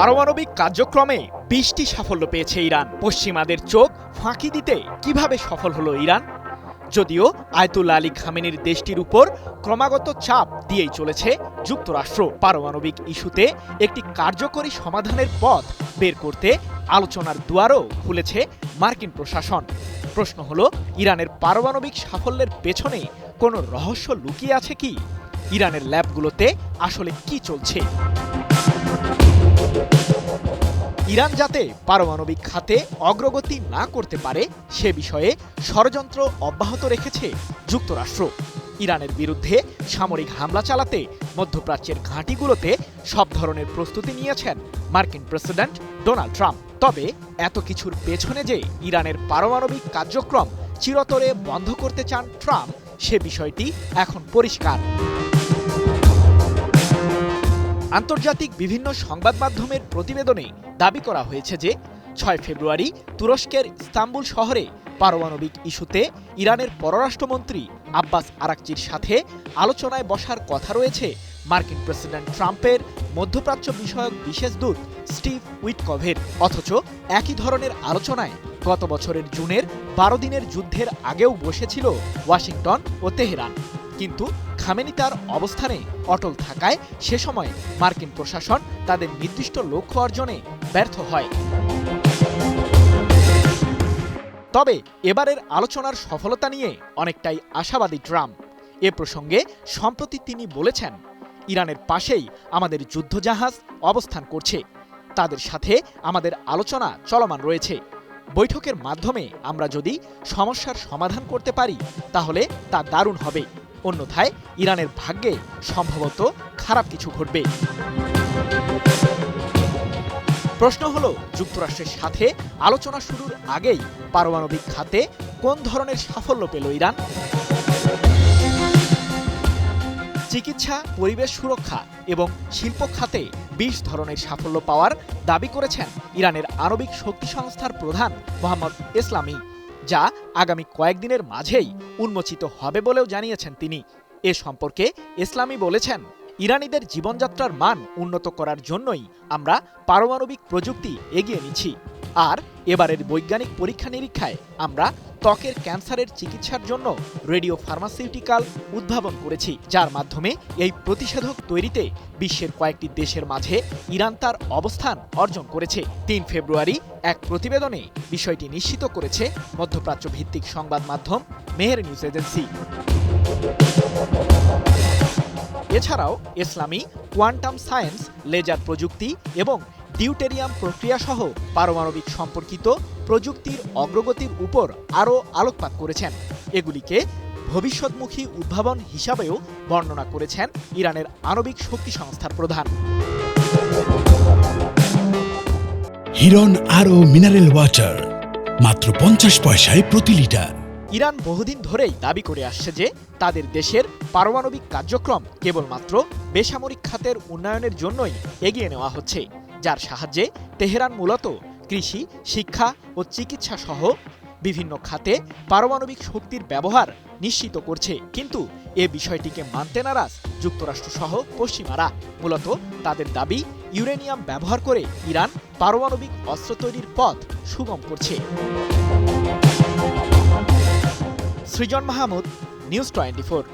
পারমাণবিক কার্যক্রমে ২০টি সাফল্য পেয়েছে ইরান। পশ্চিমাদের চোখ ফাঁকি দিতে কিভাবে সফল হলো ইরান? যদিও আয়াতুল্লাহ আলী খামেনির দেশটির উপর ক্রমাগত চাপ দিয়েই চলেছে যুক্তরাষ্ট্র, পারমাণবিক ইস্যুতে একটি কার্যকরী সমাধানের পথ বের করতে আলোচনার দুয়ারও খুলেছে মার্কিন প্রশাসন। প্রশ্ন হলো, ইরানের পারমাণবিক সাফল্যের পেছনে কোনো রহস্য লুকিয়ে আছে কি? ইরানের ল্যাবগুলোতে আসলে কি চলছে? ইরান যাতে পারমাণবিক খাতে অগ্রগতি না করতে পারে সে বিষয়ে ষড়যন্ত্র অব্যাহত রেখেছে যুক্তরাষ্ট্র। ইরানের বিরুদ্ধে সামরিক হামলা চালাতে মধ্যপ্রাচ্যের ঘাঁটিগুলোতে সব ধরনের প্রস্তুতি নিয়েছেন মার্কিন প্রেসিডেন্ট ডোনাল্ড ট্রাম্প। তবে এত কিছুর পেছনে যে ইরানের পারমাণবিক কার্যক্রম চিরতরে বন্ধ করতে চান ট্রাম্প, সে বিষয়টি এখন পরিষ্কার। আন্তর্জাতিক বিভিন্ন সংবাদ মাধ্যমের প্রতিবেদনে দাবি করা হয়েছে যে ৬ ফেব্রুয়ারি তুরস্কের ইস্তাম্বুল শহরে পারমাণবিক ইস্যুতে ইরানের পররাষ্ট্রমন্ত্রী আব্বাস আরাকচির সাথে আলোচনায় বসার কথা রয়েছে মার্কিন প্রেসিডেন্ট ট্রাম্পের মধ্যপ্রাচ্য বিষয়ক বিশেষ দূত স্টিভ উইটকভের। অথচ একই ধরনের আলোচনায় গত বছরের জুনের ১২ দিনের যুদ্ধের আগেও বসেছিল ওয়াশিংটন ও তেহরান। কিন্তু খামেনি তার অবস্থানে অটল থাকায় সে সময় মার্কিন প্রশাসন তাদের নির্দিষ্ট লক্ষ্য অর্জনে ব্যর্থ হয়। তবে এবারের আলোচনার সফলতা নিয়ে অনেকটাই আশাবাদী ট্রাম্প। এ প্রসঙ্গে সম্প্রতি তিনি বলেছেন, ইরানের পাশেই আমাদের যুদ্ধজাহাজ অবস্থান করছে, তাদের সাথে আমাদের আলোচনা চলমান রয়েছে। বৈঠকের মাধ্যমে আমরা যদি সমস্যার সমাধান করতে পারি তাহলে তা দারুণ হবে, অন্যথায় ইরানের ভাগ্যে সম্ভবত খারাপ কিছু ঘটবে। প্রশ্ন হলো, যুক্তরাষ্ট্রের সাথে আলোচনা শুরুর আগেই পারমাণবিক খাতে কোন ধরনের সাফল্য পেল ইরান? চিকিৎসা, পরিবেশ সুরক্ষা এবং শিল্প খাতে ২০ ধরনের সাফল্য পাওয়ার দাবি করেছেন ইরানের আণবিক শক্তি সংস্থার প্রধান মোহাম্মদ ইসলামি, যা আগামী কয়েকদিনের মাঝেই উন্মোচিত হবে বলেও জানিয়েছেন তিনি। এ সম্পর্কে ইসলামি বলেছেন, ইরানিদের জীবনযাত্রার মান উন্নত করার জন্যই আমরা পারমাণবিক প্রযুক্তি এগিয়ে নিচ্ছি। আর এবারের বৈজ্ঞানিক পরীক্ষা নিরীক্ষায় আমরা ত্বকের ক্যান্সারের চিকিৎসার জন্য রেডিও ফার্মাসিউটিক্যাল উদ্ভাবন করেছি, যার মাধ্যমে এই প্রতিষেধক তৈরিতে বিশ্বের কয়েকটি দেশের মাঝে ইরান তার অবস্থান অর্জন করেছে। ৩ ফেব্রুয়ারি এক প্রতিবেদনে বিষয়টি নিশ্চিত করেছে মধ্যপ্রাচ্য ভিত্তিক সংবাদ মাধ্যম মেহের নিউজ এজেন্সি। এছাড়াও ইসলামি কোয়ান্টাম সায়েন্স, লেজার প্রযুক্তি এবং ডিউটেরিয়াম প্রক্রিয়া সহ পারমাণবিক সম্পর্কিত প্রযুক্তির অগ্রগতির উপর আরও আলোকপাত করেছেন। এগুলিকে ভবিষ্যৎমুখী উদ্ভাবন হিসাবেও বর্ণনা করেছেন ইরানের আণবিক শক্তি সংস্থার প্রধান। হিরন আরও মিনারেল ওয়াটার মাত্র ৫০ পয়সায় প্রতি লিটার। ইরান বহুদিন ধরেই দাবি করে আসছে যে তাদের দেশের পারমাণবিক কার্যক্রম কেবলমাত্র বেসামরিক খাতের উন্নয়নের জন্যই এগিয়ে নেওয়া হচ্ছে, যার সাহায্যে তেহরান মূলত কৃষি, শিক্ষা ও চিকিৎসা সহ বিভিন্ন খাতে পারমাণবিক শক্তির ব্যবহার নিশ্চিত করছে। কিন্তু এ বিষয়টিকে মানতে নারাজ যুক্তরাষ্ট্র সহ পশ্চিমারা। মূলত তাদের দাবি, ইউরেনিয়াম ব্যবহার করে ইরান পারমাণবিক অস্ত্র তৈরির পথ সুগম করছে। সৃজন মাহমুদ, নিউজ 24।